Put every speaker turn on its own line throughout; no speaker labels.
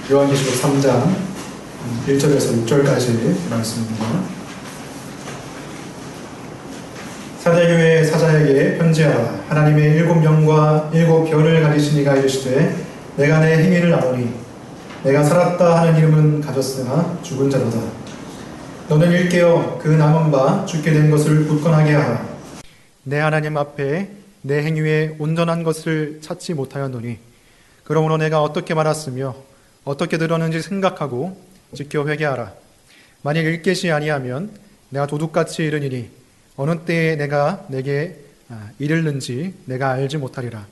요한계시록 3장 1절에서 6절까지 말씀입니다. 사대교회 사자에게 편지하라. 하나님의 7명과 7별을 가지신 이가 이르시되 내가 내 행위를 아노니 내가 살았다 하는 이름은 가졌으나 죽은 자로다. 너는 일깨어 그 남은 바 죽게 된 것을 굳건하게 하라. 내 하나님 앞에 내 행위에 온전한 것을 찾지 못하였노니 그러므로 내가 어떻게 말았으며 어떻게 들었는지 생각하고 지켜 회개하라. 만일 일깨지 아니하면 내가 도둑같이 이르니니 어느 때에 내가 내게 이르는지 내가 알지 못하리라.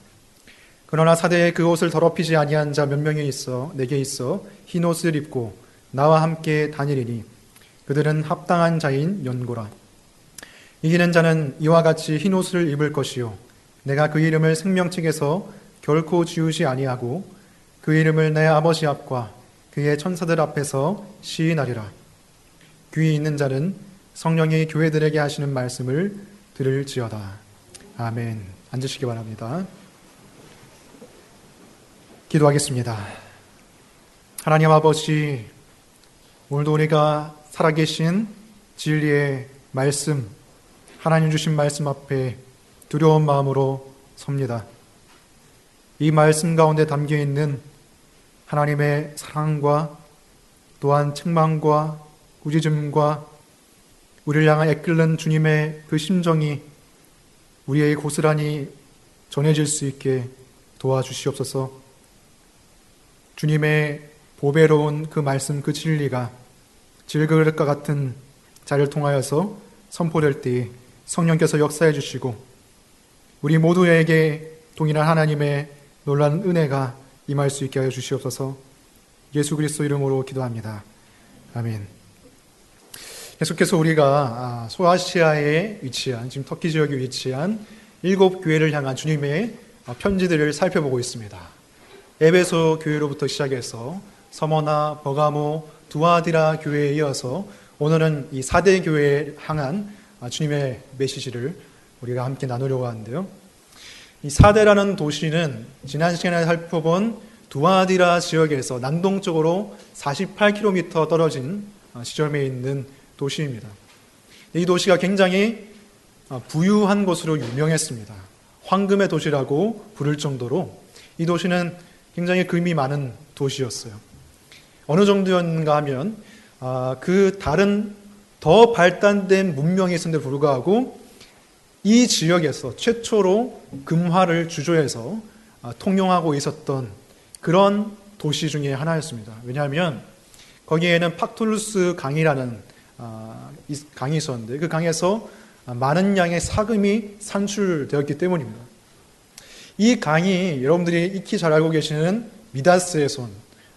그러나 사대에 그 옷을 더럽히지 아니한 자 몇 명이 있어 내게 있어 흰 옷을 입고 나와 함께 다니리니 그들은 합당한 자인 연고라. 이기는 자는 이와 같이 흰 옷을 입을 것이요 내가 그 이름을 생명책에서 결코 지우지 아니하고 그 이름을 내 아버지 앞과 그의 천사들 앞에서 시인하리라. 귀 있는 자는 성령이 교회들에게 하시는 말씀을 들을지어다. 아멘. 앉으시기 바랍니다. 기도하겠습니다. 하나님 아버지, 오늘도 우리가 살아계신 진리의 말씀, 하나님 주신 말씀 앞에 두려운 마음으로 섭니다. 이 말씀 가운데 담겨있는 하나님의 사랑과 또한 책망과 꾸짖음과 우리를 향해 애끓는 주님의 그 심정이 우리에게 고스란히 전해질 수 있게 도와주시옵소서. 주님의 보배로운 그 말씀, 그 진리가 질그릇과 같은 자를 통하여서 선포될 때 성령께서 역사해 주시고 우리 모두에게 동일한 하나님의 놀라운 은혜가 임할 수 있게 하여 주시옵소서. 예수 그리스도 이름으로 기도합니다. 아멘. 계속해서 우리가 소아시아에 위치한, 지금 터키 지역에 위치한 7교회를 향한 주님의 편지들을 살펴보고 있습니다. 에베소 교회로부터 시작해서 서머나, 버가모, 두아디라 교회에 이어서 오늘은 이 4대 교회에 향한 주님의 메시지를 우리가 함께 나누려고 하는데요. 이 사대라는 도시는 지난 시간에 살펴본 두아디라 지역에서 남동쪽으로 48km 떨어진 지점에 있는 도시입니다. 이 도시가 굉장히 부유한 곳으로 유명했습니다. 황금의 도시라고 부를 정도로 이 도시는 굉장히 금이 많은 도시였어요. 어느 정도였는가 하면 그 다른 더 발달된 문명이 있었는데 불구하고 이 지역에서 최초로 금화를 주조해서 통용하고 있었던 그런 도시 중에 하나였습니다. 왜냐하면 거기에는 팍툴루스 강이라는 강이 있었는데 그 강에서 많은 양의 사금이 산출되었기 때문입니다. 이 강이 여러분들이 익히 잘 알고 계시는 미다스의 손,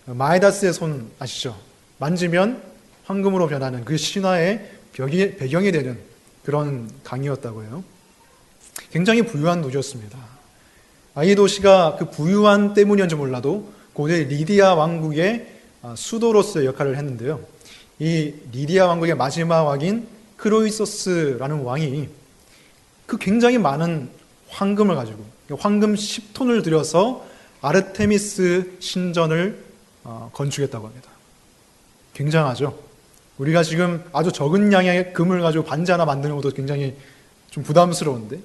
마이다스의 손 아시죠? 만지면 황금으로 변하는 그 신화의 배경이 되는 그런 강이었다고 해요. 굉장히 부유한 도시였습니다. 이 도시가 그 부유한 때문이었는지 몰라도 고대 리디아 왕국의 수도로서의 역할을 했는데요. 이 리디아 왕국의 마지막 왕인 크로이소스라는 왕이 그 굉장히 많은 황금을 가지고 황금 10톤을 들여서 아르테미스 신전을 건축했다고 합니다. 굉장하죠? 우리가 지금 아주 적은 양의 금을 가지고 반지 하나 만드는 것도 굉장히 좀 부담스러운데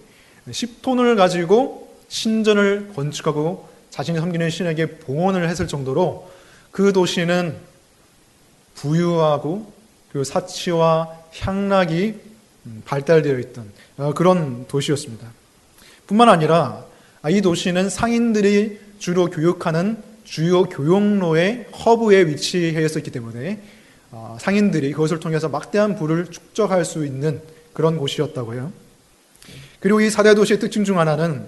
10톤을 가지고 신전을 건축하고 자신이 섬기는 신에게 봉헌을 했을 정도로 그 도시는 부유하고 그 사치와 향락이 발달되어 있던 그런 도시였습니다. 뿐만 아니라 이 도시는 상인들이 주로 교육하는 주요 교역로의 허브에 위치해 있었기 때문에 상인들이 그것을 통해서 막대한 부를 축적할 수 있는 그런 곳이었다고 해요. 그리고 이 4대 도시의 특징 중 하나는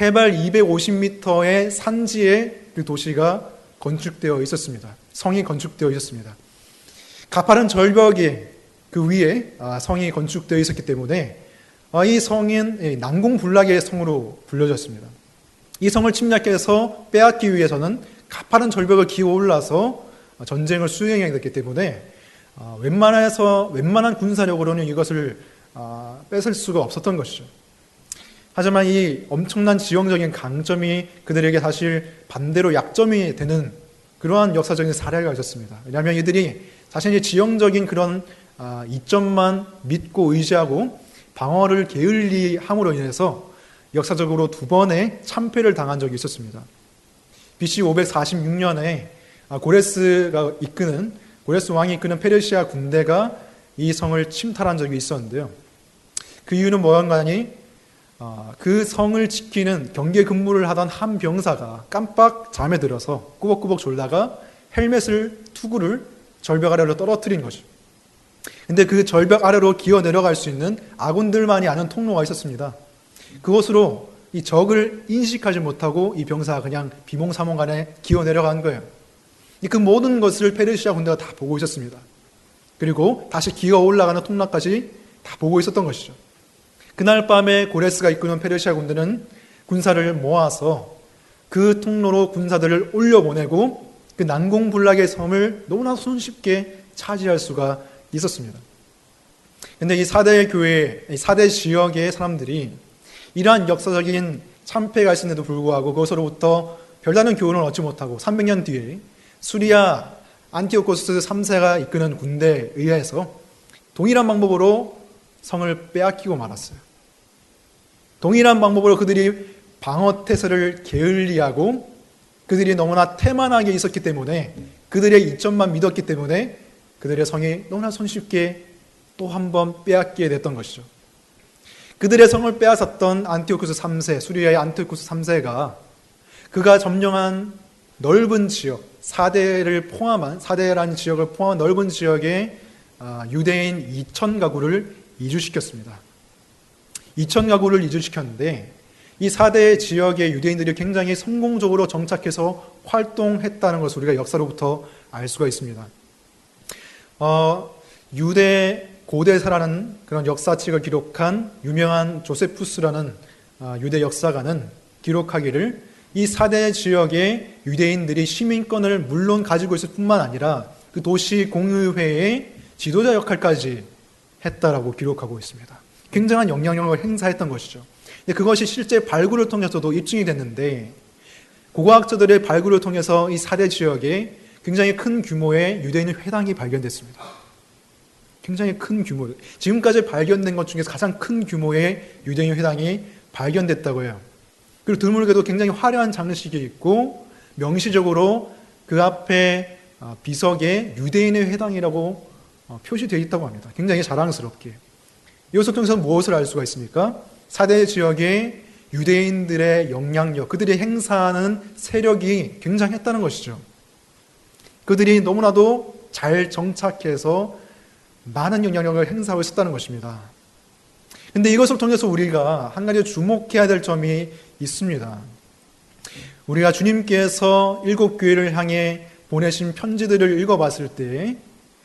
해발 250m의 산지에 그 도시가 건축되어 있었습니다. 성이 건축되어 있었습니다. 가파른 절벽에 그 위에 성이 건축되어 있었기 때문에 이 성은 난공불락의 성으로 불려졌습니다. 이 성을 침략해서 빼앗기 위해서는 가파른 절벽을 기어 올라서 전쟁을 수행해야 됐기 때문에 웬만한 군사력으로는 이것을 뺏을 수가 없었던 것이죠. 하지만 이 엄청난 지형적인 강점이 그들에게 사실 반대로 약점이 되는 그러한 역사적인 사례가 있었습니다. 왜냐하면 이들이 자신의 지형적인 그런 이점만 믿고 의지하고 방어를 게을리함으로 인해서 역사적으로 두 번의 참패를 당한 적이 있었습니다. BC 546년에 고레스 왕이 이끄는 페르시아 군대가 이 성을 침탈한 적이 있었는데요. 그 이유는 뭐였냐니 그 성을 지키는 경계 근무를 하던 한 병사가 깜빡 잠에 들어서 꾸벅꾸벅 졸다가 투구를 절벽 아래로 떨어뜨린 거죠. 근데 그 절벽 아래로 기어 내려갈 수 있는 아군들만이 아는 통로가 있었습니다. 그곳으로 이 적을 인식하지 못하고 이 병사가 그냥 비몽사몽간에 기어 내려간 거예요. 그 모든 것을 페르시아 군대가 다 보고 있었습니다. 그리고 다시 기어 올라가는 통로까지 다 보고 있었던 것이죠. 그날 밤에 고레스가 이끄는 페르시아 군대는 군사를 모아서 그 통로로 군사들을 올려보내고 그 난공불락의 섬을 너무나 손쉽게 차지할 수가 있었습니다. 그런데 이 4대 교회, 4대 지역의 사람들이 이러한 역사적인 참패가 있음에도 불구하고 그것으로부터 별다른 교훈을 얻지 못하고 300년 뒤에 수리아 안티오코스 3세가 이끄는 군대에 의해서 동일한 방법으로 성을 빼앗기고 말았어요. 동일한 방법으로 그들이 방어태세를 게을리하고 그들이 너무나 태만하게 있었기 때문에 그들의 이점만 믿었기 때문에 그들의 성이 너무나 손쉽게 또 한 번 빼앗기게 됐던 것이죠. 그들의 성을 빼앗았던 안티오쿠스 3세, 수리아의 안티오쿠스 3세가 그가 점령한 넓은 지역, 4대라는 지역을 포함한 넓은 지역에 유대인 2,000가구를 이주시켰습니다. 2,000가구를 이주시켰는데 이 4대 지역의 유대인들이 굉장히 성공적으로 정착해서 활동했다는 것을 우리가 역사로부터 알 수가 있습니다. 유대 고대사라는 그런 역사책을 기록한 유명한 조세푸스라는 유대 역사가는 기록하기를 이 4대 지역의 유대인들이 시민권을 물론 가지고 있을 뿐만 아니라 그 도시 공의회의 지도자 역할까지 했다라고 기록하고 있습니다. 굉장한 영향력을 행사했던 것이죠. 그것이 실제 발굴을 통해서도 입증이 됐는데 고고학자들의 발굴을 통해서 이 4대 지역에 굉장히 큰 규모의 유대인 회당이 발견됐습니다. 굉장히 큰 규모, 지금까지 발견된 것 중에서 가장 큰 규모의 유대인 회당이 발견됐다고 해요. 그리고 드물게도 굉장히 화려한 장식이 있고 명시적으로 그 앞에 비석에 유대인의 회당이라고 표시되어 있다고 합니다. 굉장히 자랑스럽게. 이것을 통해서 무엇을 알 수가 있습니까? 4대 지역의 유대인들의 영향력, 그들이 행사하는 세력이 굉장했다는 것이죠. 그들이 너무나도 잘 정착해서 많은 영향력을 행사하고 있었다는 것입니다. 그런데 이것을 통해서 우리가 한 가지 주목해야 될 점이 있습니다. 우리가 주님께서 7교회를 향해 보내신 편지들을 읽어봤을 때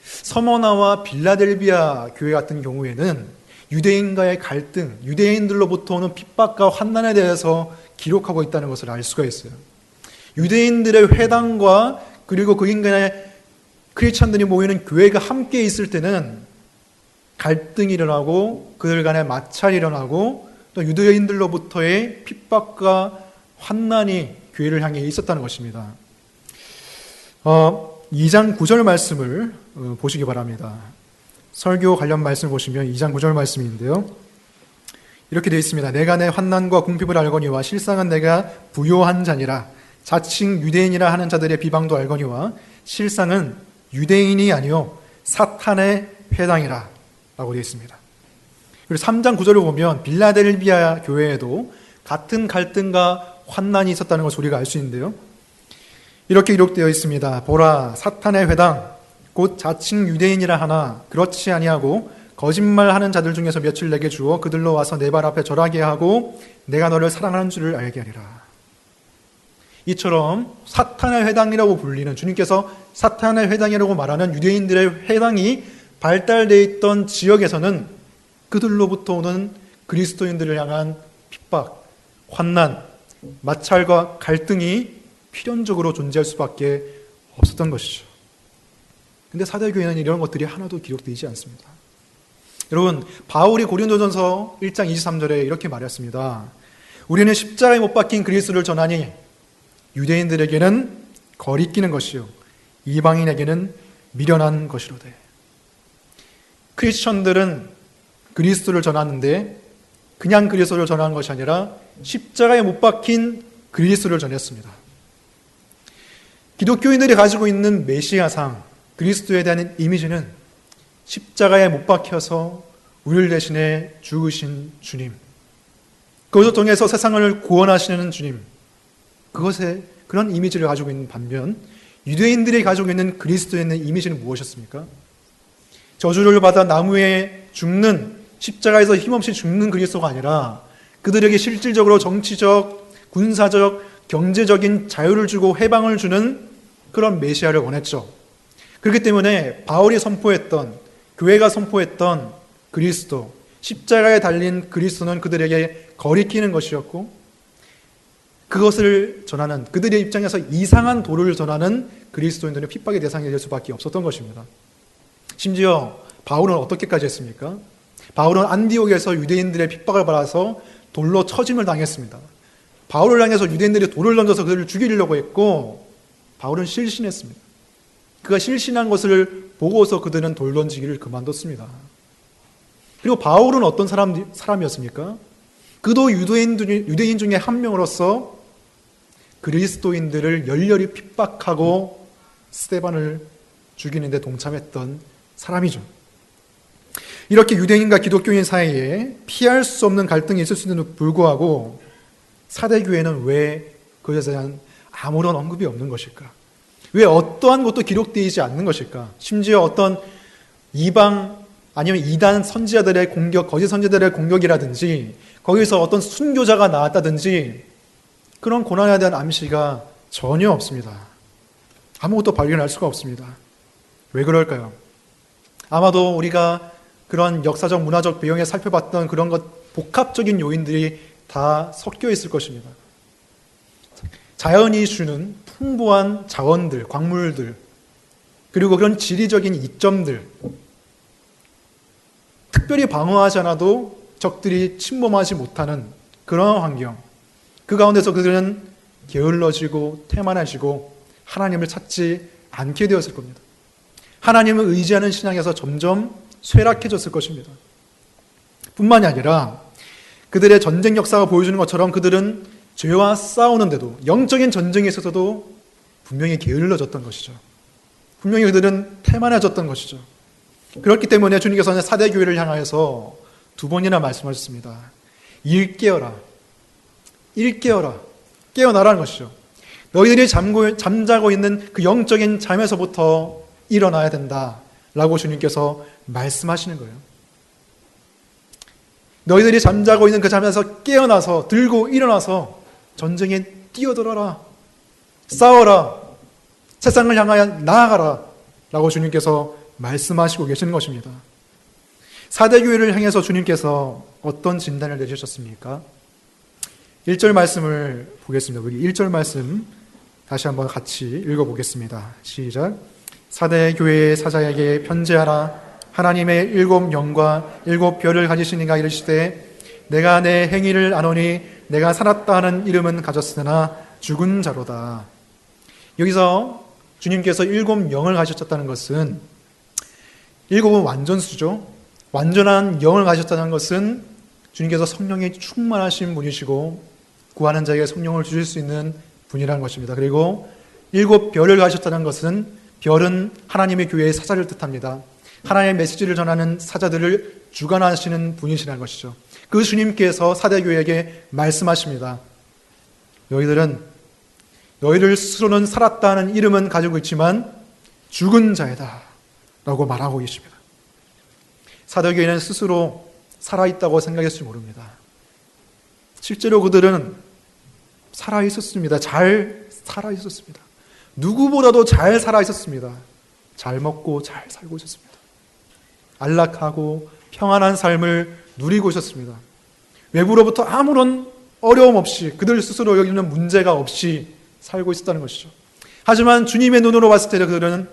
서머나와 빌라델비아 교회 같은 경우에는 유대인과의 갈등, 유대인들로부터 오는 핍박과 환난에 대해서 기록하고 있다는 것을 알 수가 있어요. 유대인들의 회당과 그리고 그 인간의 크리스찬들이 모이는 교회가 함께 있을 때는 갈등이 일어나고 그들 간의 마찰이 일어나고 또 유대인들로부터의 핍박과 환난이 교회를 향해 있었다는 것입니다. 2장 9절 말씀을 보시기 바랍니다. 설교 관련 말씀을 보시면 2장 9절 말씀인데요. 이렇게 되어 있습니다. 내가 내 환난과 궁핍을 알거니와 실상은 내가 부요한 자니라. 자칭 유대인이라 하는 자들의 비방도 알거니와 실상은 유대인이 아니요 사탄의 회당이라 라고 되어 있습니다. 그리고 3장 9절을 보면 빌라델비아 교회에도 같은 갈등과 환난이 있었다는 것을 우리가 알 수 있는데요. 이렇게 기록되어 있습니다. 보라, 사탄의 회당 곧 자칭 유대인이라 하나 그렇지 아니하고 거짓말하는 자들 중에서 며칠 내게 주어 그들로 와서 내 발 앞에 절하게 하고 내가 너를 사랑하는 줄을 알게 하리라. 이처럼 사탄의 회당이라고 불리는, 주님께서 사탄의 회당이라고 말하는 유대인들의 회당이 발달되어 있던 지역에서는 그들로부터 오는 그리스도인들을 향한 핍박, 환난, 마찰과 갈등이 필연적으로 존재할 수밖에 없었던 것이죠. 근데 사대교회는 이런 것들이 하나도 기록되지 않습니다. 여러분, 바울이 고린도전서 1장 23절에 이렇게 말했습니다. 우리는 십자가에 못 박힌 그리스도를 전하니 유대인들에게는 거리끼는 것이요 이방인에게는 미련한 것이로되. 크리스천들은 그리스도를 전하는데 그냥 그리스도를 전하는 것이 아니라 십자가에 못 박힌 그리스도를 전했습니다. 기독교인들이 가지고 있는 메시아상, 그리스도에 대한 이미지는 십자가에 못 박혀서 우리를 대신해 죽으신 주님, 그것을 통해서 세상을 구원하시는 주님, 그것에 그런 이미지를 가지고 있는 반면 유대인들이 가지고 있는 그리스도에 있는 이미지는 무엇이었습니까? 저주를 받아 나무에 죽는, 십자가에서 힘없이 죽는 그리스도가 아니라 그들에게 실질적으로 정치적, 군사적, 경제적인 자유를 주고 해방을 주는 그런 메시아를 원했죠. 그렇기 때문에 바울이 선포했던, 교회가 선포했던 그리스도, 십자가에 달린 그리스도는 그들에게 거리끼는 것이었고, 그것을 전하는, 그들의 입장에서 이상한 도를 전하는 그리스도인들은 핍박의 대상이 될 수밖에 없었던 것입니다. 심지어 바울은 어떻게까지 했습니까? 바울은 안디옥에서 유대인들의 핍박을 받아서 돌로 처짐을 당했습니다. 바울을 향해서 유대인들이 돌을 던져서 그들을 죽이려고 했고, 바울은 실신했습니다. 그가 실신한 것을 보고서 그들은 돌 던지기를 그만뒀습니다. 그리고 바울은 어떤 사람이었습니까? 그도 유대인 중에 한 명으로서 그리스도인들을 열렬히 핍박하고 스데반을 죽이는 데 동참했던 사람이죠. 이렇게 유대인과 기독교인 사이에 피할 수 없는 갈등이 있을 수 있는데도 불구하고 사대교회는 왜 그것에 대한 아무런 언급이 없는 것일까? 왜 어떠한 것도 기록되지 않는 것일까? 심지어 어떤 이방 아니면 이단 선지자들의 공격, 거짓 선지자들의 공격이라든지 거기서 어떤 순교자가 나왔다든지 그런 고난에 대한 암시가 전혀 없습니다. 아무것도 발견할 수가 없습니다. 왜 그럴까요? 아마도 우리가 그런 역사적, 문화적 배경에 살펴봤던 그런 것 복합적인 요인들이 다 섞여 있을 것입니다. 자연이 주는 풍부한 자원들, 광물들, 그리고 그런 지리적인 이점들, 특별히 방어하지 않아도 적들이 침범하지 못하는 그런 환경, 그 가운데서 그들은 게을러지고 태만해지고 하나님을 찾지 않게 되었을 겁니다. 하나님을 의지하는 신앙에서 점점 쇠락해졌을 것입니다. 뿐만이 아니라 그들의 전쟁 역사가 보여주는 것처럼 그들은 죄와 싸우는데도, 영적인 전쟁에 있어서도 분명히 게을러졌던 것이죠. 분명히 그들은 태만해졌던 것이죠. 그렇기 때문에 주님께서는 사대교회를 향하여서 2번이나 말씀하셨습니다. 일깨어라. 일깨어라. 깨어나라는 것이죠. 너희들이 잠자고 있는 그 영적인 잠에서부터 일어나야 된다 라고 주님께서 말씀하시는 거예요. 너희들이 잠자고 있는 그 잠에서 깨어나서 들고 일어나서 전쟁에 뛰어들어라. 싸워라. 세상을 향하여 나아가라 라고 주님께서 말씀하시고 계시는 것입니다. 사대교회를 향해서 주님께서 어떤 진단을 내주셨습니까? 1절 말씀을 보겠습니다. 우리 1절 말씀 다시 한번 같이 읽어보겠습니다. 시작. 사대교회의 사자에게 편지하라. 하나님의 7 영과 7 별을 가지신 이가 이르시되 내가 내 행위를 아노니 내가 살았다 하는 이름은 가졌으나 죽은 자로다. 여기서 주님께서 7 영을 가졌다는 것은 7은 완전수죠. 완전한 영을 가졌다는 것은 주님께서 성령이 충만하신 분이시고 구하는 자에게 성령을 주실 수 있는 분이라는 것입니다. 그리고 7 별을 가졌다는 것은 별은 하나님의 교회의 사자를 뜻합니다. 하나님의 메시지를 전하는 사자들을 주관하시는 분이시라는 것이죠. 그 주님께서 사대교회에게 말씀하십니다. 너희들 스스로는 살았다는 이름은 가지고 있지만 죽은 자이다 라고 말하고 계십니다. 사대교회는 스스로 살아있다고 생각했을지 모릅니다. 실제로 그들은 살아있었습니다. 잘 살아있었습니다. 누구보다도 잘 살아있었습니다. 잘 먹고 잘 살고 있었습니다. 안락하고 평안한 삶을 누리고 있었습니다. 외부로부터 아무런 어려움 없이 그들 스스로 여기는 문제가 없이 살고 있었다는 것이죠. 하지만 주님의 눈으로 봤을 때 그들은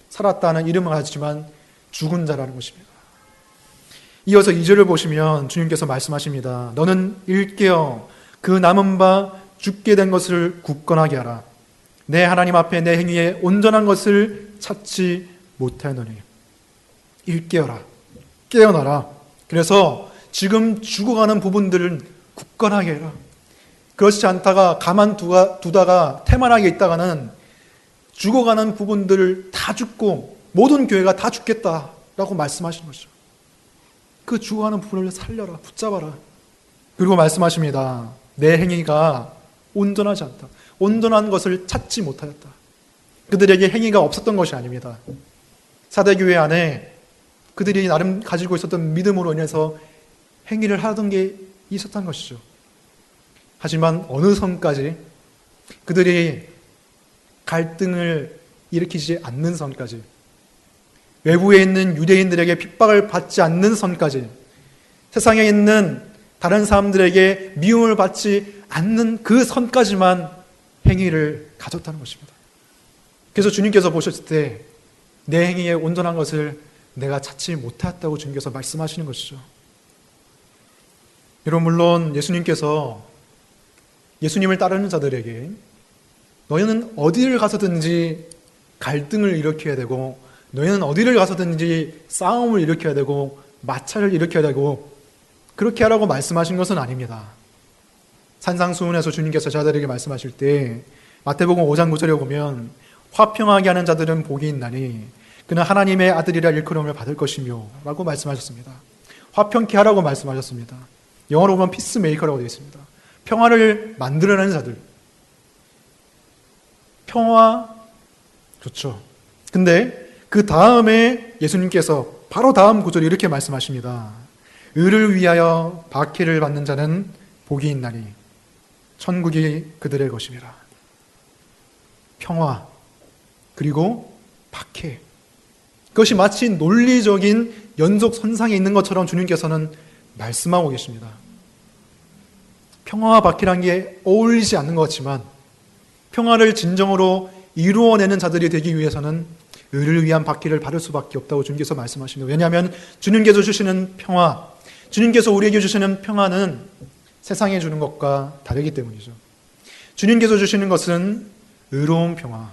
살았다는 이름을 가지지만 죽은 자라는 것입니다. 이어서 2절을 보시면 주님께서 말씀하십니다. 너는 일깨어 그 남은 바 죽게 된 것을 굳건하게 하라. 내 하나님 앞에 내 행위에 온전한 것을 찾지 못하노니 일깨어라, 깨어나라. 그래서 지금 죽어가는 부분들은 굳건하게 해라. 그렇지 않다가 가만두다가 태만하게 있다가는 죽어가는 부분들을 다 죽고 모든 교회가 다 죽겠다라고 말씀하시는 거죠. 그 죽어가는 부분을 살려라, 붙잡아라. 그리고 말씀하십니다. 내 행위가 온전하지 않다. 온전한 것을 찾지 못하였다. 그들에게 행위가 없었던 것이 아닙니다. 사대교회 안에 그들이 나름 가지고 있었던 믿음으로 인해서 행위를 하던 게 있었던 것이죠. 하지만 어느 선까지, 그들이 갈등을 일으키지 않는 선까지, 외부에 있는 유대인들에게 핍박을 받지 않는 선까지, 세상에 있는 다른 사람들에게 미움을 받지 않는 그 선까지만 행위를 가졌다는 것입니다. 그래서 주님께서 보셨을 때 내 행위에 온전한 것을 내가 찾지 못했다고 주님께서 말씀하시는 것이죠. 여러분, 물론 예수님께서 예수님을 따르는 자들에게 너희는 어디를 가서든지 갈등을 일으켜야 되고, 너희는 어디를 가서든지 싸움을 일으켜야 되고, 마찰을 일으켜야 되고, 그렇게 하라고 말씀하신 것은 아닙니다. 산상수훈에서 주님께서 자들에게 말씀하실 때 마태복음 5장 9절에 보면 화평하게 하는 자들은 복이 있나니 그는 하나님의 아들이라 일컬음을 받을 것이며 라고 말씀하셨습니다. 화평케 하라고 말씀하셨습니다. 영어로 보면 피스메이커라고 되어 있습니다. 평화를 만들어내는 자들. 평화 좋죠. 근데 그 다음에 예수님께서 바로 다음 구절에 이렇게 말씀하십니다. 의를 위하여 박해를 받는 자는 복이 있나니 천국이 그들의 것임이라. 평화 그리고 박해, 그것이 마치 논리적인 연속선상에 있는 것처럼 주님께서는 말씀하고 계십니다. 평화와 박해란 게 어울리지 않는 것 같지만 평화를 진정으로 이루어내는 자들이 되기 위해서는 의를 위한 박해를 받을 수밖에 없다고 주님께서 말씀하십니다. 왜냐하면 주님께서 주시는 평화, 주님께서 우리에게 주시는 평화는 세상에 주는 것과 다르기 때문이죠. 주님께서 주시는 것은 의로운 평화,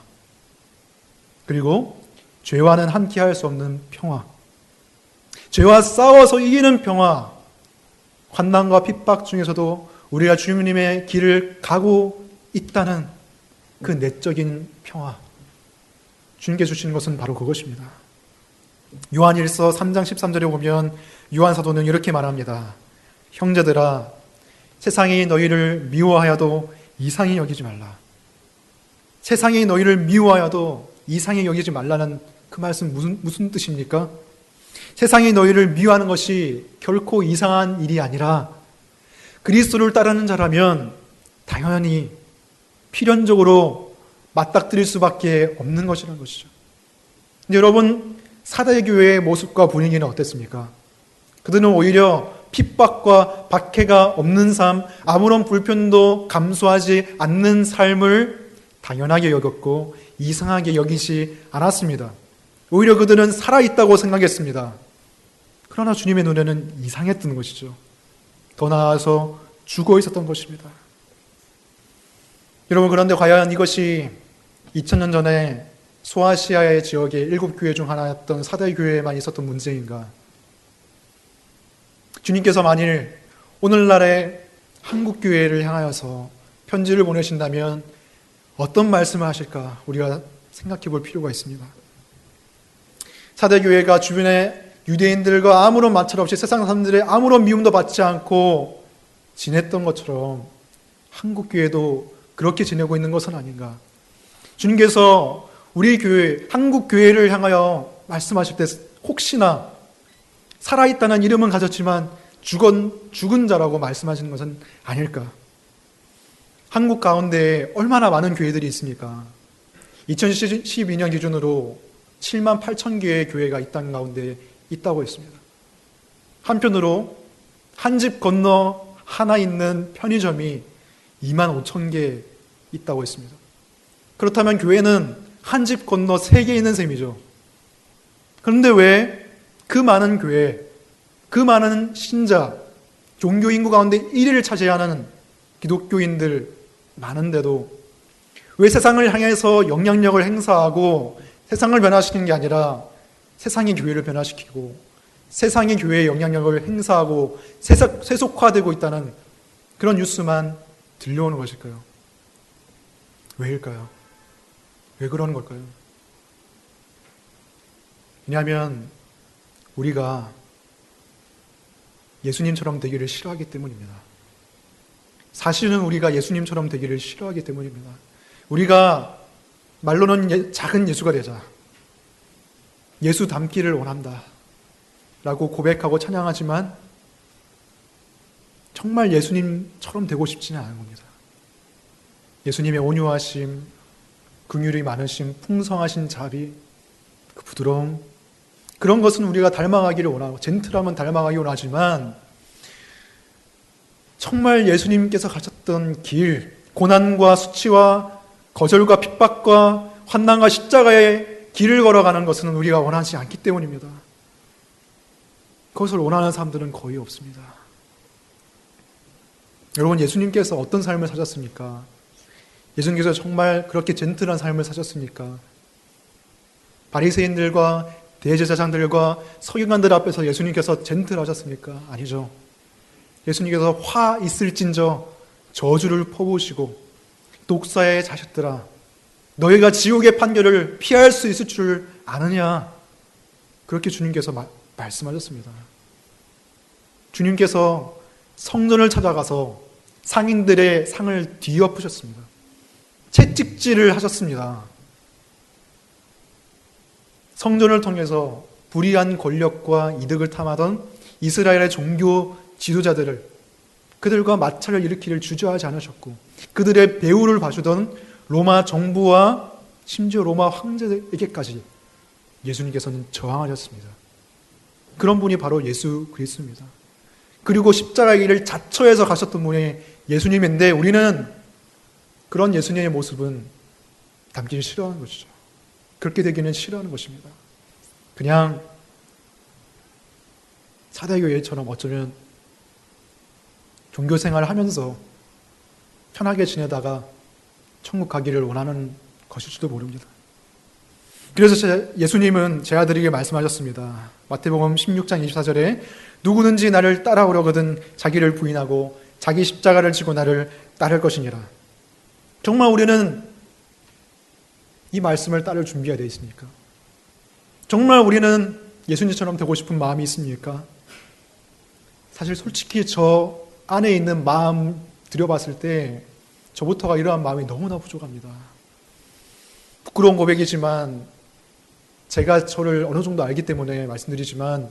그리고 죄와는 함께할 수 없는 평화, 죄와 싸워서 이기는 평화, 환난과 핍박 중에서도 우리가 주님의 길을 가고 있다는 그 내적인 평화, 주님께 주시는 것은 바로 그것입니다. 요한일서 3장 13절에 보면 요한 사도는 이렇게 말합니다. 형제들아, 세상이 너희를 미워하여도 이상히 여기지 말라. 세상이 너희를 미워하여도 이상히 여기지 말라는 그 말씀 무슨 뜻입니까? 세상이 너희를 미워하는 것이 결코 이상한 일이 아니라 그리스도를 따르는 자라면 당연히 필연적으로 맞닥뜨릴 수밖에 없는 것이라는 것이죠. 근데 여러분, 사대교회의 모습과 분위기는 어땠습니까? 그들은 오히려 핍박과 박해가 없는 삶, 아무런 불편도 감수하지 않는 삶을 당연하게 여겼고 이상하게 여기지 않았습니다. 오히려 그들은 살아있다고 생각했습니다. 그러나 주님의 눈에는 이상했던 것이죠. 더 나아가서 죽어 있었던 것입니다. 여러분, 그런데 과연 이것이 2000년 전에 소아시아의 지역의 7교회 중 하나였던 사대교회에만 있었던 문제인가? 주님께서 만일 오늘날의 한국교회를 향하여서 편지를 보내신다면 어떤 말씀을 하실까 우리가 생각해 볼 필요가 있습니다. 사대교회가 주변의 유대인들과 아무런 마찰 없이 세상 사람들의 아무런 미움도 받지 않고 지냈던 것처럼 한국교회도 그렇게 지내고 있는 것은 아닌가. 주님께서 우리 교회, 한국교회를 향하여 말씀하실 때 혹시나 살아있다는 이름은 가졌지만 죽은 자라고 말씀하시는 것은 아닐까. 한국 가운데 얼마나 많은 교회들이 있습니까? 2012년 기준으로 7만 8천 개의 교회가 이 땅 가운데 있다고 했습니다. 한편으로 한 집 건너 하나 있는 편의점이 2만 5천 개 있다고 했습니다. 그렇다면 교회는 한 집 건너 3개 있는 셈이죠. 그런데 왜 그 많은 교회, 그 많은 신자, 종교 인구 가운데 1위를 차지하는 기독교인들 많은데도 왜 세상을 향해서 영향력을 행사하고 세상을 변화시키는 게 아니라 세상의 교회를 변화시키고 세상의 교회의 영향력을 행사하고 세속화되고 있다는 그런 뉴스만 들려오는 것일까요? 왜일까요? 왜 그러는 걸까요? 왜냐하면 우리가 예수님처럼 되기를 싫어하기 때문입니다. 사실은 우리가 예수님처럼 되기를 싫어하기 때문입니다. 우리가 말로는 작은 예수가 되자, 예수 닮기를 원한다 라고 고백하고 찬양하지만 정말 예수님처럼 되고 싶지는 않은 겁니다. 예수님의 온유하심, 긍휼이 많으심, 풍성하신 자비, 그 부드러움, 그런 것은 우리가 닮아가기를 원하고 젠틀하면 닮아가기 원하지만 정말 예수님께서 가셨던 길, 고난과 수치와 거절과 핍박과 환난과 십자가의 길을 걸어가는 것은 우리가 원하지 않기 때문입니다. 그것을 원하는 사람들은 거의 없습니다. 여러분, 예수님께서 어떤 삶을 사셨습니까? 예수님께서 정말 그렇게 젠틀한 삶을 사셨습니까? 바리새인들과 대제사장들과 서기관들 앞에서 예수님께서 젠틀하셨습니까? 아니죠. 예수님께서 화 있을진저 저주를 퍼부으시고 독사의 자식들아, 너희가 지옥의 판결을 피할 수 있을 줄 아느냐? 그렇게 주님께서 말씀하셨습니다. 주님께서 성전을 찾아가서 상인들의 상을 뒤엎으셨습니다. 채찍질을 하셨습니다. 성전을 통해서 불의한 권력과 이득을 탐하던 이스라엘의 종교 지도자들을, 그들과 마찰을 일으키기를 주저하지 않으셨고 그들의 배후를 봐주던 로마 정부와 심지어 로마 황제에게까지 예수님께서는 저항하셨습니다. 그런 분이 바로 예수 그리스도입니다. 그리고 십자가의 길을 자처해서 가셨던 분이 예수님인데 우리는 그런 예수님의 모습은 담기를 싫어하는 것이죠. 그렇게 되기는 싫어하는 것입니다. 그냥 사대교회처럼 어쩌면 종교생활을 하면서 편하게 지내다가 천국 가기를 원하는 것일지도 모릅니다. 그래서 예수님은 제 아들에게 말씀하셨습니다. 마태복음 16장 24절에 누구든지 나를 따라오려거든 자기를 부인하고 자기 십자가를 지고 나를 따를 것이니라. 정말 우리는 이 말씀을 따를 준비가 되어 있습니까? 정말 우리는 예수님처럼 되고 싶은 마음이 있습니까? 사실 솔직히 저 안에 있는 마음 들여봤을 때 저부터가 이러한 마음이 너무나 부족합니다. 부끄러운 고백이지만 제가 저를 어느 정도 알기 때문에 말씀드리지만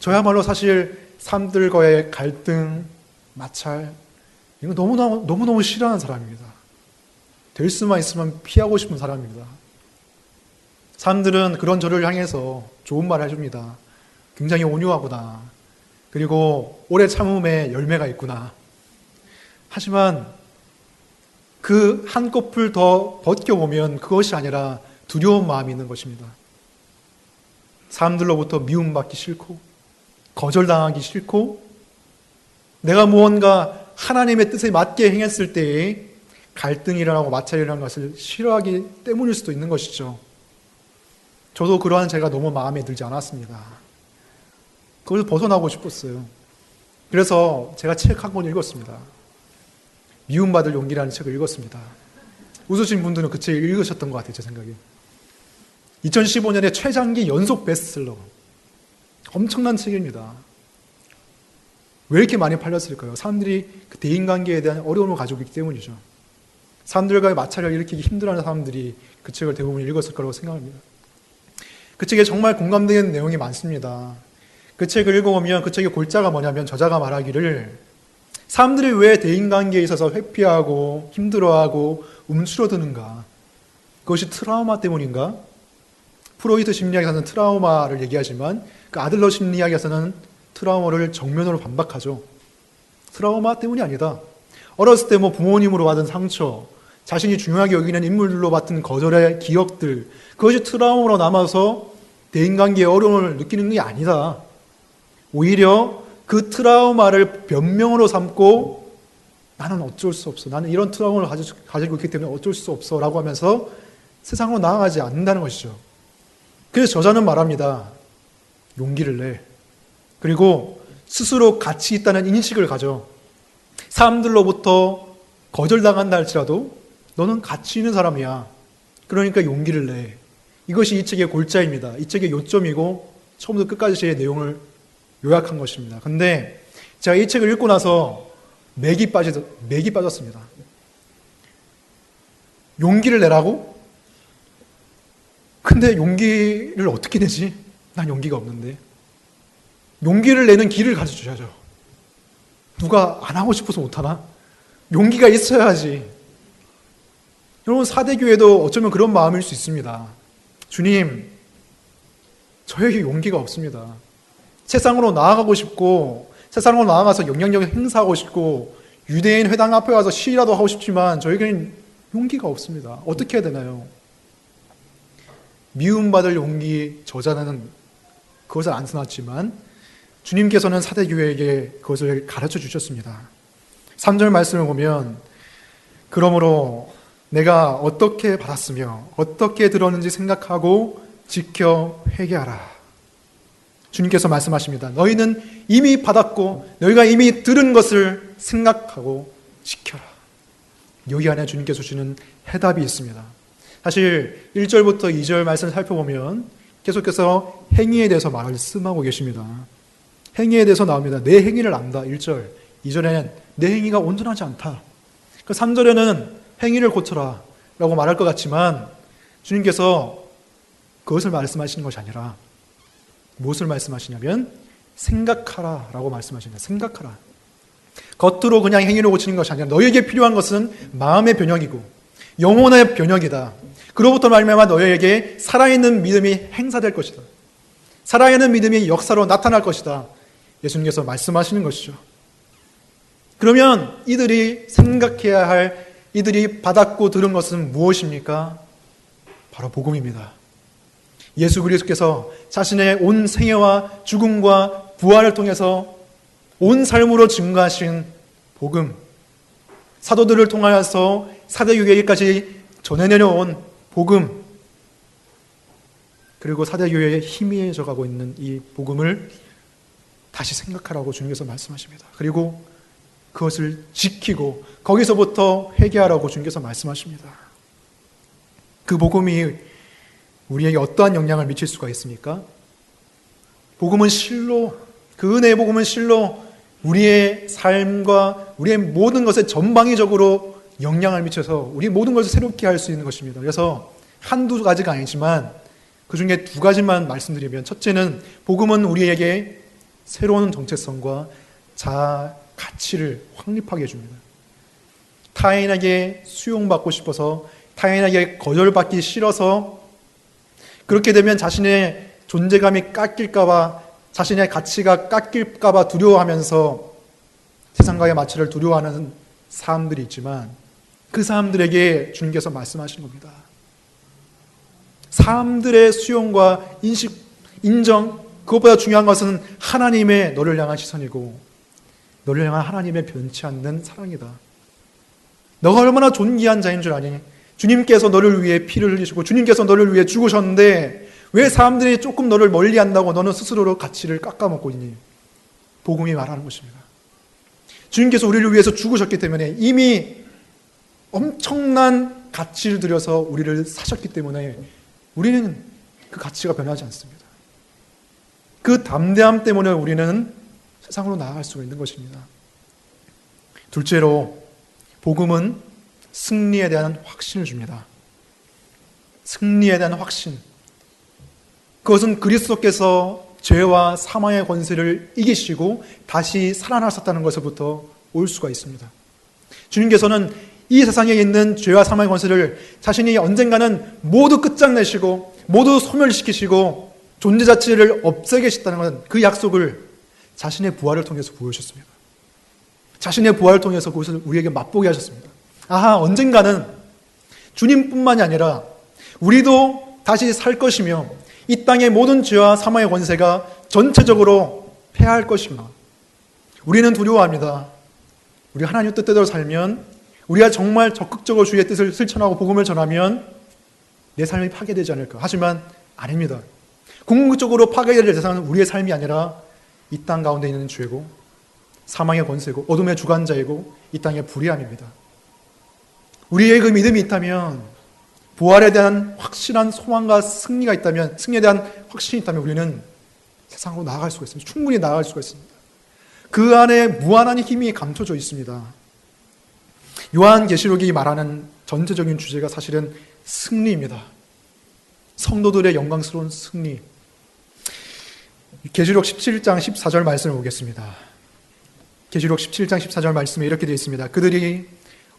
저야말로 사실 사람들과의 갈등, 마찰, 이거 너무너무 싫어하는 사람입니다. 될 수만 있으면 피하고 싶은 사람입니다. 사람들은 그런 저를 향해서 좋은 말을 해줍니다. 굉장히 온유하구나. 그리고 오래 참음에 열매가 있구나. 하지만 그 한꺼풀 더 벗겨보면 그것이 아니라 두려운 마음이 있는 것입니다. 사람들로부터 미움받기 싫고 거절당하기 싫고 내가 무언가 하나님의 뜻에 맞게 행했을 때에 갈등이라고 마찰이라는 것을 싫어하기 때문일 수도 있는 것이죠. 저도 그러한 제가 너무 마음에 들지 않았습니다. 그걸 벗어나고 싶었어요. 그래서 제가 책 한 권 읽었습니다. 미움받을 용기라는 책을 읽었습니다. 웃으신 분들은 그 책을 읽으셨던 것 같아요. 제 생각에. 2015년에 최장기 연속 베스트셀러. 엄청난 책입니다. 왜 이렇게 많이 팔렸을까요? 사람들이 그 대인관계에 대한 어려움을 가지고 있기 때문이죠. 사람들과의 마찰을 일으키기 힘들어하는 사람들이 그 책을 대부분 읽었을 거라고 생각합니다. 그 책에 정말 공감되는 내용이 많습니다. 그 책을 읽어보면 그 책의 골자가 뭐냐면 저자가 말하기를 사람들이 왜 대인관계에 있어서 회피하고 힘들어하고 움츠러드는가? 그것이 트라우마 때문인가? 프로이트 심리학에서는 트라우마를 얘기하지만 그 아들러 심리학에서는 트라우마를 정면으로 반박하죠. 트라우마 때문이 아니다. 어렸을 때 부모님으로 받은 상처, 자신이 중요하게 여기는 인물들로 받은 거절의 기억들, 그것이 트라우마로 남아서 대인관계의 어려움을 느끼는 게 아니다. 오히려 그 트라우마를 변명으로 삼고 나는 어쩔 수 없어. 나는 이런 트라우마를 가지고 있기 때문에 어쩔 수 없어. 라고 하면서 세상으로 나아가지 않는다는 것이죠. 그래서 저자는 말합니다. 용기를 내. 그리고 스스로 가치 있다는 인식을 가져. 사람들로부터 거절당한다 할지라도 너는 가치 있는 사람이야. 그러니까 용기를 내. 이것이 이 책의 골자입니다. 이 책의 요점이고 처음부터 끝까지의 내용을 요약한 것입니다. 근데 제가 이 책을 읽고 나서 맥이 빠졌습니다. 용기를 내라고? 근데 용기를 어떻게 내지? 난 용기가 없는데. 용기를 내는 길을 가르쳐줘야죠. 누가 안 하고 싶어서 못하나? 용기가 있어야지. 여러분, 사대교회도 어쩌면 그런 마음일 수 있습니다. 주님, 저에게 용기가 없습니다. 세상으로 나아가고 싶고 세상으로 나아가서 영향력을 행사하고 싶고 유대인 회당 앞에 가서 시위라도 하고 싶지만 저에게는 용기가 없습니다. 어떻게 해야 되나요? 미움받을 용기 저자는 그것을 안 써놨지만 주님께서는 사대교회에게 그것을 가르쳐 주셨습니다. 3절 말씀을 보면 그러므로 내가 어떻게 받았으며 어떻게 들었는지 생각하고 지켜 회개하라. 주님께서 말씀하십니다. 너희는 이미 받았고 너희가 이미 들은 것을 생각하고 지켜라. 여기 안에 주님께서 주시는 해답이 있습니다. 사실 1절부터 2절 말씀을 살펴보면 계속해서 행위에 대해서 말씀하고 계십니다. 행위에 대해서 나옵니다. 내 행위를 안다. 1절. 2절에는 내 행위가 온전하지 않다. 3절에는 행위를 고쳐라 라고 말할 것 같지만 주님께서 그것을 말씀하시는 것이 아니라 무엇을 말씀하시냐면 생각하라 라고 말씀하십니다. 생각하라. 겉으로 그냥 행위를 고치는 것이 아니라 너희에게 필요한 것은 마음의 변혁이고 영혼의 변혁이다. 그로부터 말미암아 너희에게 살아있는 믿음이 행사될 것이다. 살아있는 믿음이 역사로 나타날 것이다. 예수님께서 말씀하시는 것이죠. 그러면 이들이 생각해야 할, 이들이 받았고 들은 것은 무엇입니까? 바로 복음입니다. 예수 그리스도께서 자신의 온 생애와 죽음과 부활을 통해서 온 삶으로 증거하신 복음, 사도들을 통하여서 사대교회까지 전해내려온 복음, 그리고 사대교회의 희미해져 가고 있는 이 복음을 다시 생각하라고 주님께서 말씀하십니다. 그리고 그것을 지키고 거기서부터 회개하라고 주님께서 말씀하십니다. 그 복음이 우리에게 어떠한 영향을 미칠 수가 있습니까? 복음은 실로, 그 은혜의 복음은 실로 우리의 삶과 우리의 모든 것에 전방위적으로 영향을 미쳐서 우리 모든 것을 새롭게 할 수 있는 것입니다. 그래서 한두 가지가 아니지만 그 중에 두 가지만 말씀드리면, 첫째는 복음은 우리에게 새로운 정체성과 자아 가치를 확립하게 해줍니다. 타인에게 수용받고 싶어서, 타인에게 거절받기 싫어서, 그렇게 되면 자신의 존재감이 깎일까봐, 자신의 가치가 깎일까봐 두려워하면서 세상과의 마찰을 두려워하는 사람들이 있지만 그 사람들에게 주님께서 말씀하시는 겁니다. 사람들의 수용과 인정, 그것보다 중요한 것은 하나님의 너를 향한 시선이고 너를 향한 하나님의 변치 않는 사랑이다. 너가 얼마나 존귀한 자인 줄 아니? 주님께서 너를 위해 피를 흘리시고 주님께서 너를 위해 죽으셨는데 왜 사람들이 조금 너를 멀리한다고 너는 스스로로 가치를 깎아먹고 있니? 복음이 말하는 것입니다. 주님께서 우리를 위해서 죽으셨기 때문에 이미 엄청난 가치를 들여서 우리를 사셨기 때문에 우리는 그 가치가 변하지 않습니다. 그 담대함 때문에 우리는 세상으로 나아갈 수가 있는 것입니다. 둘째로, 복음은 승리에 대한 확신을 줍니다. 승리에 대한 확신. 그것은 그리스도께서 죄와 사망의 권세를 이기시고 다시 살아나셨다는 것에서부터 올 수가 있습니다. 주님께서는 이 세상에 있는 죄와 사망의 권세를 자신이 언젠가는 모두 끝장내시고 모두 소멸시키시고 존재 자체를 없애겠다는 건 그 약속을 자신의 부활을 통해서 보여주셨습니다. 자신의 부활을 통해서 그것을 우리에게 맛보게 하셨습니다. 아하, 언젠가는 주님뿐만이 아니라 우리도 다시 살 것이며 이 땅의 모든 죄와 사망의 권세가 전체적으로 패할 것이구나. 우리는 두려워합니다. 우리 하나님 뜻대로 살면, 우리가 정말 적극적으로 주의 뜻을 실천하고 복음을 전하면 내 삶이 파괴되지 않을까. 하지만 아닙니다. 궁극적으로 파괴될 대상은 우리의 삶이 아니라 이 땅 가운데 있는 죄고 사망의 권세고 어둠의 주관자이고 이 땅의 불의함입니다. 우리의 그 믿음이 있다면, 부활에 대한 확실한 소망과 승리가 있다면, 승리에 대한 확신이 있다면 우리는 세상으로 나아갈 수가 있습니다. 충분히 나아갈 수가 있습니다. 그 안에 무한한 힘이 감춰져 있습니다. 요한계시록이 말하는 전체적인 주제가 사실은 승리입니다. 성도들의 영광스러운 승리. 계시록 17장 14절 말씀을 보겠습니다. 계시록 17장 14절 말씀에 이렇게 되어 있습니다. 그들이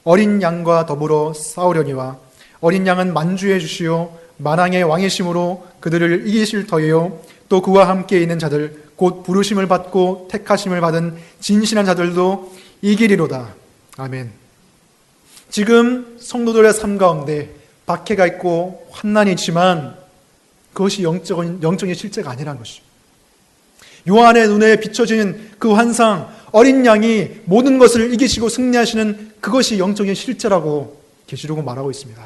어린 양과 더불어 싸우려니와 어린 양은 만주해 주시오 만왕의 왕이심으로 그들을 이기실 터이요 또 그와 함께 있는 자들 곧 부르심을 받고 택하심을 받은 진실한 자들도 이기리로다. 아멘. 지금 성도들의 삶 가운데 박해가 있고 환난이 있지만 그것이 영적인 실제가 아니라는 것이죠. 요한의 눈에 비춰진 그 환상, 어린 양이 모든 것을 이기시고 승리하시는 그것이 영적인 실제라고 계시록은 말하고 있습니다.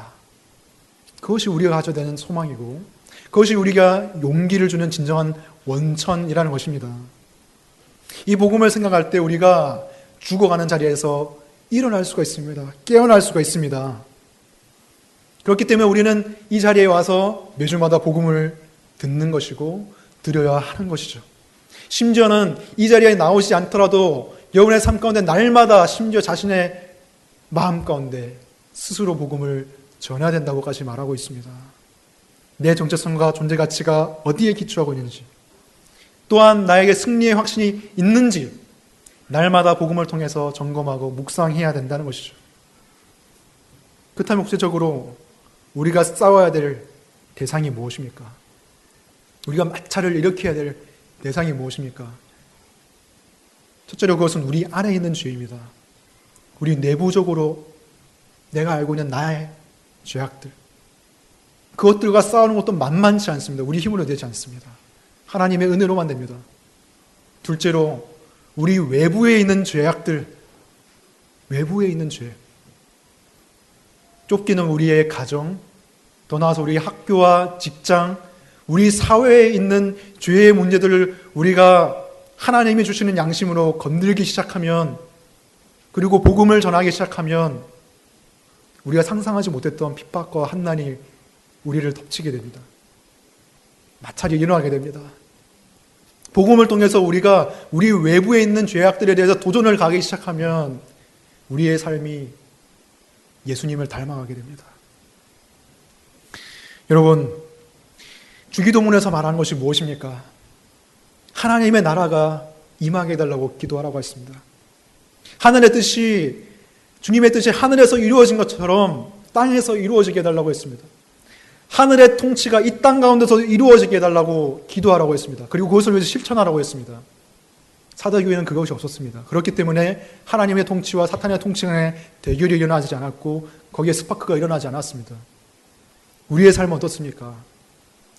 그것이 우리가 가져야 되는 소망이고 그것이 우리가 용기를 주는 진정한 원천이라는 것입니다. 이 복음을 생각할 때 우리가 죽어가는 자리에서 일어날 수가 있습니다. 깨어날 수가 있습니다. 그렇기 때문에 우리는 이 자리에 와서 매주마다 복음을 듣는 것이고 들어야 하는 것이죠. 심지어는 이 자리에 나오지 않더라도 여러분의 삶 가운데 날마다 심지어 자신의 마음 가운데 스스로 복음을 전해야 된다고까지 말하고 있습니다. 내 정체성과 존재 가치가 어디에 기초하고 있는지, 또한 나에게 승리의 확신이 있는지 날마다 복음을 통해서 점검하고 묵상해야 된다는 것이죠. 그렇다면 구체적으로 우리가 싸워야 될 대상이 무엇입니까? 우리가 마찰을 일으켜야 될 대상이 무엇입니까? 첫째로 그것은 우리 안에 있는 죄입니다. 우리 내부적으로 내가 알고 있는 나의 죄악들, 그것들과 싸우는 것도 만만치 않습니다. 우리 힘으로 되지 않습니다. 하나님의 은혜로만 됩니다. 둘째로 우리 외부에 있는 죄악들, 외부에 있는 죄, 쫓기는 우리의 가정, 더 나아가서 우리 학교와 직장, 우리 사회에 있는 죄의 문제들을 우리가 하나님이 주시는 양심으로 건들기 시작하면, 그리고 복음을 전하기 시작하면 우리가 상상하지 못했던 핍박과 환난이 우리를 덮치게 됩니다. 마찰이 일어나게 됩니다. 복음을 통해서 우리가 우리 외부에 있는 죄악들에 대해서 도전을 가기 시작하면 우리의 삶이 예수님을 닮아가게 됩니다. 여러분, 주기도문에서 말하는 것이 무엇입니까? 하나님의 나라가 임하게 해달라고 기도하라고 했습니다. 하늘의 뜻이, 주님의 뜻이 하늘에서 이루어진 것처럼 땅에서 이루어지게 해달라고 했습니다. 하늘의 통치가 이 땅 가운데서 이루어지게 해달라고 기도하라고 했습니다. 그리고 그것을 위해서 실천하라고 했습니다. 사도교회는 그것이 없었습니다. 그렇기 때문에 하나님의 통치와 사탄의 통치 간의 대결이 일어나지 않았고 거기에 스파크가 일어나지 않았습니다. 우리의 삶은 어떻습니까?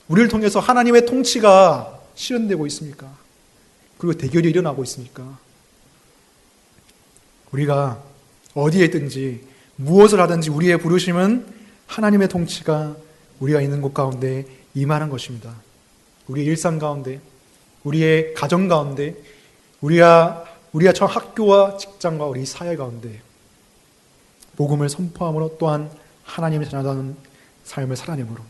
우리를 통해서 하나님의 통치가 실현되고 있습니까? 그리고 대결이 일어나고 있습니까? 우리가 어디에 있든지 무엇을 하든지 우리의 부르심은 하나님의 통치가 우리가 있는 곳 가운데 임하는 것입니다. 우리의 일상 가운데, 우리의 가정 가운데, 우리가 저 학교와 직장과 우리 사회 가운데 복음을 선포함으로, 또한 하나님의 자녀다운 삶을 살아내므로.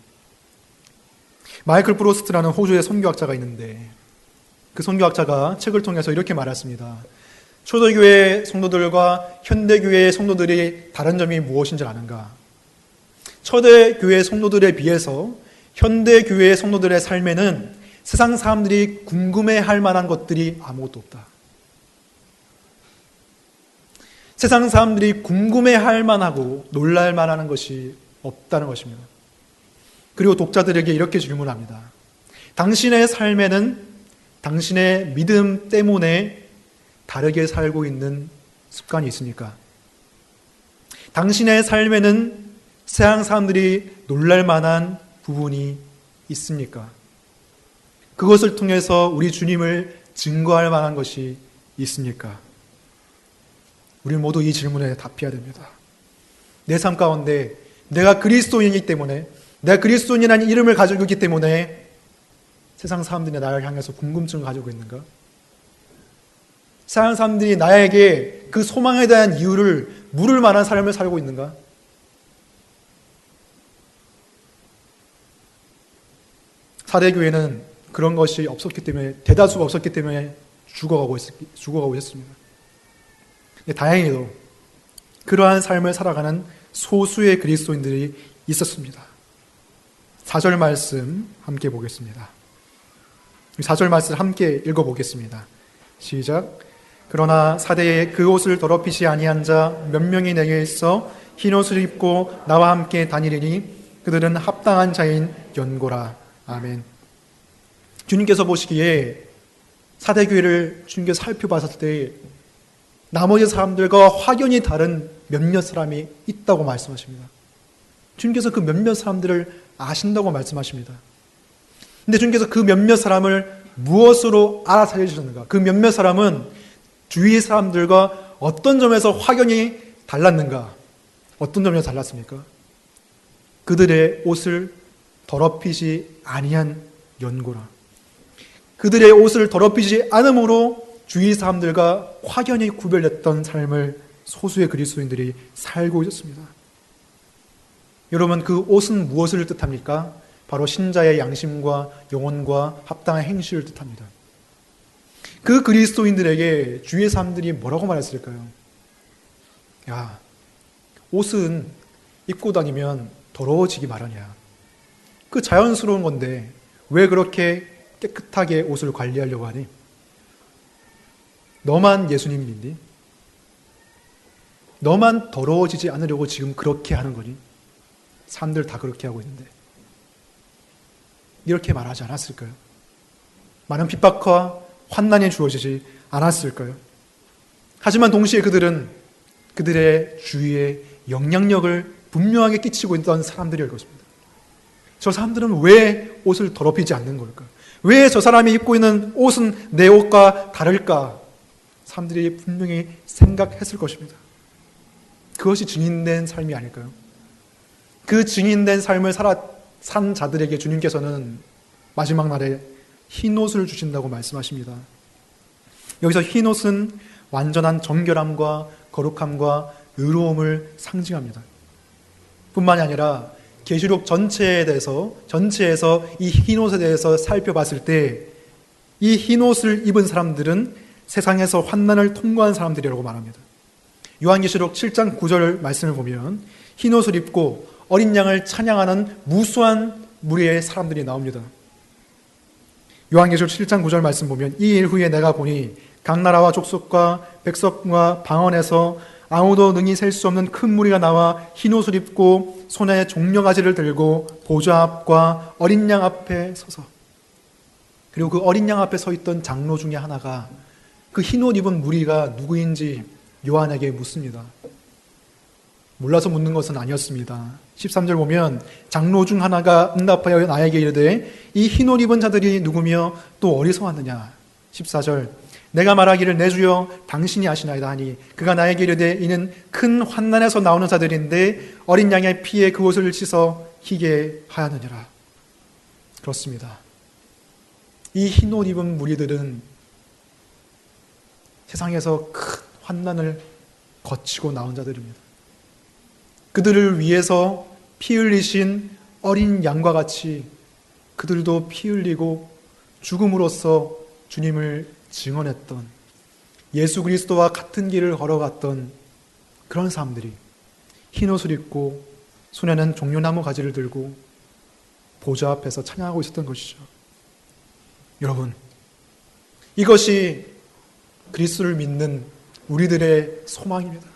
마이클 프로스트라는 호주의 선교학자가 있는데 그 선교학자가 책을 통해서 이렇게 말했습니다. 초대교회 성도들과 현대교회의 성도들이 다른 점이 무엇인지 아는가? 초대교회 성도들에 비해서 현대교회 성도들의 삶에는 세상 사람들이 궁금해할 만한 것들이 아무것도 없다. 세상 사람들이 궁금해할 만하고 놀랄 만한 것이 없다는 것입니다. 그리고 독자들에게 이렇게 질문합니다. 당신의 삶에는 당신의 믿음 때문에 다르게 살고 있는 습관이 있습니까? 당신의 삶에는 세상 사람들이 놀랄 만한 부분이 있습니까? 그것을 통해서 우리 주님을 증거할 만한 것이 있습니까? 우리 모두 이 질문에 답해야 됩니다. 내 삶 가운데 내가 그리스도인이기 때문에, 내가 그리스도인이라는 이름을 가지고 있기 때문에 세상 사람들이 나를 향해서 궁금증을 가지고 있는가? 세상 사람들이 나에게 그 소망에 대한 이유를 물을 만한 삶을 살고 있는가? 사대교회는 그런 것이 없었기 때문에, 대다수가 없었기 때문에 죽어가고 있었습니다. 다행히도 그러한 삶을 살아가는 소수의 그리스도인들이 있었습니다. 4절 말씀 함께 보겠습니다. 4절 말씀 함께 읽어보겠습니다. 시작. 그러나 사대에 그 옷을 더럽히지 아니한 자 몇 명이 내게 있어 흰 옷을 입고 나와 함께 다니리니 그들은 합당한 자인 연고라. 아멘. 주님께서 보시기에 사대교회를 주님께서 살펴봤을 때 나머지 사람들과 확연히 다른 몇몇 사람이 있다고 말씀하십니다. 주님께서 그 몇몇 사람들을 아신다고 말씀하십니다. 근데 주님께서 그 몇몇 사람을 무엇으로 알아차리셨는가? 그 몇몇 사람은 주위 사람들과 어떤 점에서 확연히 달랐는가? 어떤 점에서 달랐습니까? 그들의 옷을 더럽히지 아니한 연고라. 그들의 옷을 더럽히지 않음으로 주위 사람들과 확연히 구별됐던 삶을 소수의 그리스도인들이 살고 있었습니다. 여러분, 그 옷은 무엇을 뜻합니까? 바로 신자의 양심과 영혼과 합당한 행실을 뜻합니다. 그 그리스도인들에게 주위의 사람들이 뭐라고 말했을까요? 야, 옷은 입고 다니면 더러워지기 마련이야. 그 자연스러운 건데 왜 그렇게 깨끗하게 옷을 관리하려고 하니? 너만 예수님 믿니? 너만 더러워지지 않으려고 지금 그렇게 하는 거니? 사람들 다 그렇게 하고 있는데. 이렇게 말하지 않았을까요? 많은 핍박과 환난이 주어지지 않았을까요? 하지만 동시에 그들은 그들의 주위에 영향력을 분명하게 끼치고 있던 사람들이었을 것입니다. 저 사람들은 왜 옷을 더럽히지 않는 걸까? 왜 저 사람이 입고 있는 옷은 내 옷과 다를까? 사람들이 분명히 생각했을 것입니다. 그것이 증인된 삶이 아닐까요? 그 증인된 삶을 산 자들에게 주님께서는 마지막 날에 흰 옷을 주신다고 말씀하십니다. 여기서 흰 옷은 완전한 정결함과 거룩함과 의로움을 상징합니다. 뿐만이 아니라 계시록 전체에서 이 흰 옷에 대해서 살펴봤을 때 이 흰 옷을 입은 사람들은 세상에서 환난을 통과한 사람들이라고 말합니다. 요한계시록 7장 9절 말씀을 보면 흰 옷을 입고 어린 양을 찬양하는 무수한 무리의 사람들이 나옵니다. 요한계시록 7장 9절 말씀 보면 이 일 후에 내가 보니 각 나라와 족속과 백성과 방언에서 아무도 능히 셀 수 없는 큰 무리가 나와 흰 옷을 입고 손에 종려가지를 들고 보좌 앞과 어린 양 앞에 서서, 그리고 그 어린 양 앞에 서 있던 장로 중에 하나가 그 흰 옷 입은 무리가 누구인지 요한에게 묻습니다. 몰라서 묻는 것은 아니었습니다. 13절 보면 장로 중 하나가 응답하여 나에게 이르되 이 흰 옷 입은 자들이 누구며 또 어디서 왔느냐. 14절 내가 말하기를 내 주여 당신이 아시나이다 하니 그가 나에게 이르되 이는 큰 환난에서 나오는 자들인데 어린 양의 피에 그 옷을 씻어 희게 하였느니라. 그렇습니다. 이 흰 옷 입은 무리들은 세상에서 큰 환난을 거치고 나온 자들입니다. 그들을 위해서 피 흘리신 어린 양과 같이 그들도 피 흘리고 죽음으로써 주님을 증언했던, 예수 그리스도와 같은 길을 걸어갔던 그런 사람들이 흰 옷을 입고 손에는 종려나무 가지를 들고 보좌 앞에서 찬양하고 있었던 것이죠. 여러분, 이것이 그리스도를 믿는 우리들의 소망입니다.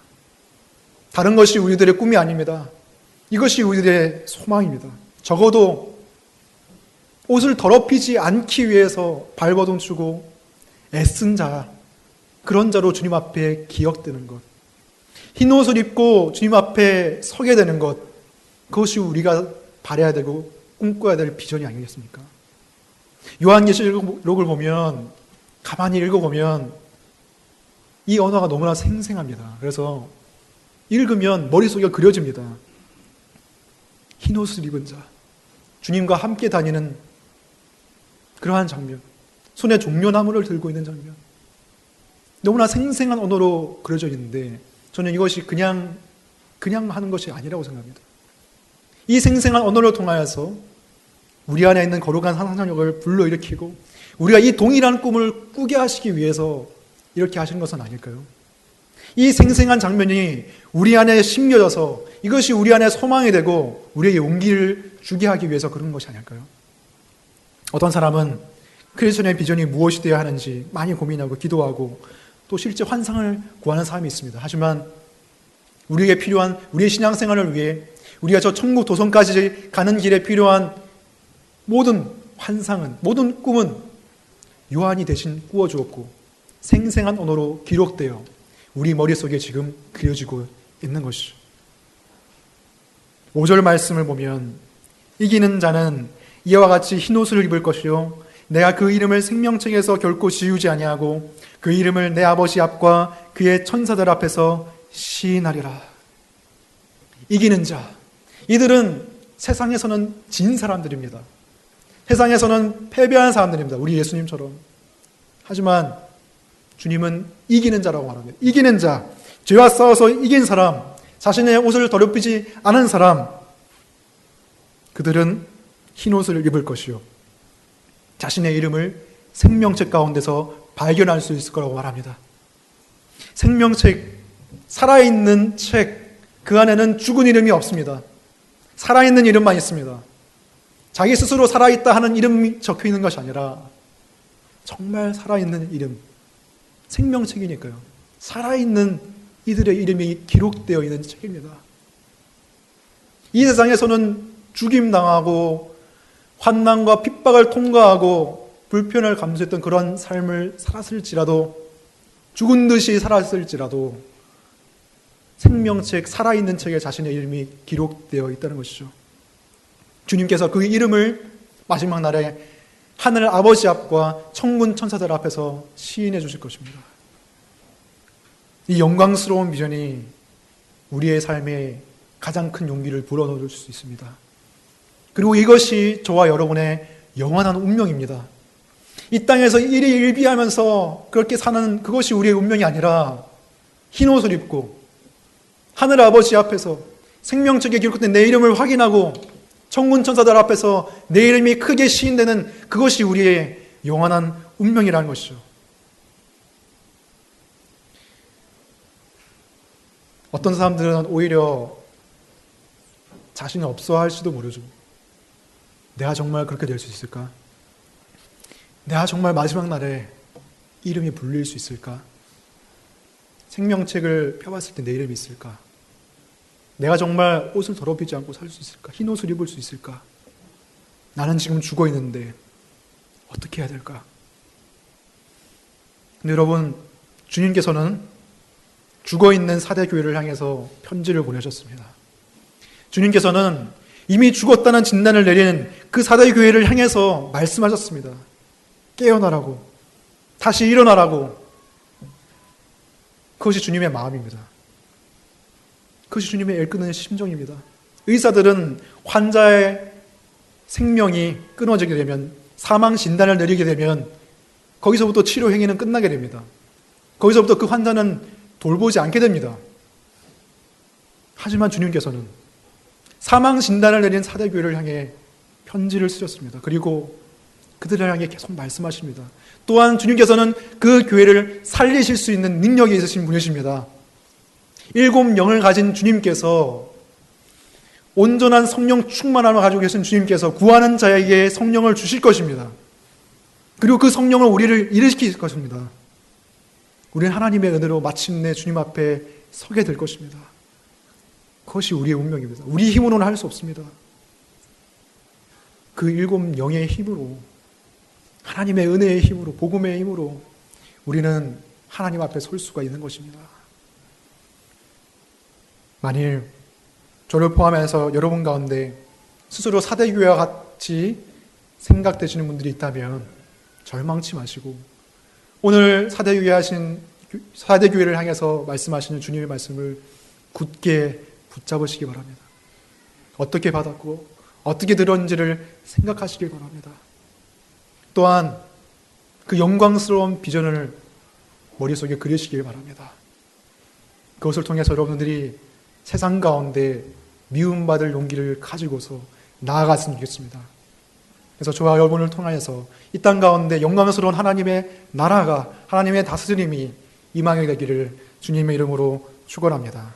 다른 것이 우리들의 꿈이 아닙니다. 이것이 우리들의 소망입니다. 적어도 옷을 더럽히지 않기 위해서 발버둥 치고 애쓴 자, 그런 자로 주님 앞에 기억되는 것, 흰 옷을 입고 주님 앞에 서게 되는 것, 그것이 우리가 바라야 되고 꿈꿔야 될 비전이 아니겠습니까? 요한계시록을 보면, 가만히 읽어보면 이 언어가 너무나 생생합니다. 그래서 읽으면 머릿속에 그려집니다. 흰 옷을 입은 자, 주님과 함께 다니는 그러한 장면, 손에 종려나무를 들고 있는 장면, 너무나 생생한 언어로 그려져 있는데 저는 이것이 그냥 하는 것이 아니라고 생각합니다. 이 생생한 언어를 통하여서 우리 안에 있는 거룩한 상상력을 불러일으키고 우리가 이 동일한 꿈을 꾸게 하시기 위해서 이렇게 하신 것은 아닐까요? 이 생생한 장면이 우리 안에 심겨져서 이것이 우리 안에 소망이 되고 우리에게 용기를 주게 하기 위해서 그런 것이 아닐까요? 어떤 사람은 크리스천의 비전이 무엇이 되어야 하는지 많이 고민하고 기도하고 또 실제 환상을 구하는 사람이 있습니다. 하지만 우리에게 필요한 우리의 신앙생활을 위해 우리가 저 천국 도성까지 가는 길에 필요한 모든 환상은, 모든 꿈은 요한이 대신 꾸어주었고 생생한 언어로 기록되어 우리 머릿속에 지금 그려지고 있는 것이죠. 5절 말씀을 보면 이기는 자는 이와 같이 흰옷을 입을 것이요 내가 그 이름을 생명책에서 결코 지우지 아니하고 그 이름을 내 아버지 앞과 그의 천사들 앞에서 시인하리라. 이기는 자, 이들은 세상에서는 진 사람들입니다. 세상에서는 패배한 사람들입니다. 우리 예수님처럼. 하지만 주님은 이기는 자라고 말합니다. 이기는 자, 죄와 싸워서 이긴 사람, 자신의 옷을 더럽히지 않은 사람, 그들은 흰 옷을 입을 것이요 자신의 이름을 생명책 가운데서 발견할 수 있을 거라고 말합니다. 생명책, 살아있는 책, 그 안에는 죽은 이름이 없습니다. 살아있는 이름만 있습니다. 자기 스스로 살아있다 하는 이름이 적혀 있는 것이 아니라 정말 살아있는 이름, 생명책이니까요. 살아있는 이들의 이름이 기록되어 있는 책입니다. 이 세상에서는 죽임당하고 환난과 핍박을 통과하고 불편을 감수했던 그런 삶을 살았을지라도, 죽은 듯이 살았을지라도 생명책, 살아있는 책에 자신의 이름이 기록되어 있다는 것이죠. 주님께서 그 이름을 마지막 날에 하늘 아버지 앞과 천군 천사들 앞에서 시인해 주실 것입니다. 이 영광스러운 비전이 우리의 삶에 가장 큰 용기를 불어넣을 수 있습니다. 그리고 이것이 저와 여러분의 영원한 운명입니다. 이 땅에서 일희일비하면서 그렇게 사는 그것이 우리의 운명이 아니라 흰 옷을 입고 하늘 아버지 앞에서 생명책에 기록된 내 이름을 확인하고 천군 천사들 앞에서 내 이름이 크게 시인되는 그것이 우리의 영원한 운명이라는 것이죠. 어떤 사람들은 오히려 자신이 없어 할지도 모르죠. 내가 정말 그렇게 될 수 있을까? 내가 정말 마지막 날에 이름이 불릴 수 있을까? 생명책을 펴봤을 때 내 이름이 있을까? 내가 정말 옷을 더럽히지 않고 살 수 있을까? 흰 옷을 입을 수 있을까? 나는 지금 죽어 있는데 어떻게 해야 될까? 근데 여러분, 주님께서는 죽어 있는 사대 교회를 향해서 편지를 보내셨습니다. 주님께서는 이미 죽었다는 진단을 내린 그 사대 교회를 향해서 말씀하셨습니다. 깨어나라고, 다시 일어나라고. 그것이 주님의 마음입니다. 그것이 주님의 애끄는 심정입니다. 의사들은 환자의 생명이 끊어지게 되면, 사망 진단을 내리게 되면 거기서부터 치료 행위는 끝나게 됩니다. 거기서부터 그 환자는 돌보지 않게 됩니다. 하지만 주님께서는 사망 진단을 내린 사대교회를 향해 편지를 쓰셨습니다. 그리고 그들을 향해 계속 말씀하십니다. 또한 주님께서는 그 교회를 살리실 수 있는 능력이 있으신 분이십니다. 7 영을 가진 주님께서, 온전한 성령 충만함을 가지고 계신 주님께서 구하는 자에게 성령을 주실 것입니다. 그리고 그 성령을 우리를 일으킬 것입니다. 우리는 하나님의 은혜로 마침내 주님 앞에 서게 될 것입니다. 그것이 우리의 운명입니다. 우리 힘으로는 할 수 없습니다. 그 7 영의 힘으로, 하나님의 은혜의 힘으로, 복음의 힘으로 우리는 하나님 앞에 설 수가 있는 것입니다. 만일 저를 포함해서 여러분 가운데 스스로 사대교회와 같이 생각되시는 분들이 있다면 절망치 마시고, 오늘 사대교회 하신 사대 교회를 향해서 말씀하시는 주님의 말씀을 굳게 붙잡으시기 바랍니다. 어떻게 받았고 어떻게 들었는지를 생각하시길 바랍니다. 또한 그 영광스러운 비전을 머릿속에 그리시길 바랍니다. 그것을 통해서 여러분들이 세상 가운데 미움받을 용기를 가지고서 나아갔으면 좋겠습니다. 그래서 저와 여러분을 통하여서 이 땅 가운데 영광스러운 하나님의 나라가, 하나님의 다스림이 임하게 되기를 주님의 이름으로 축원합니다.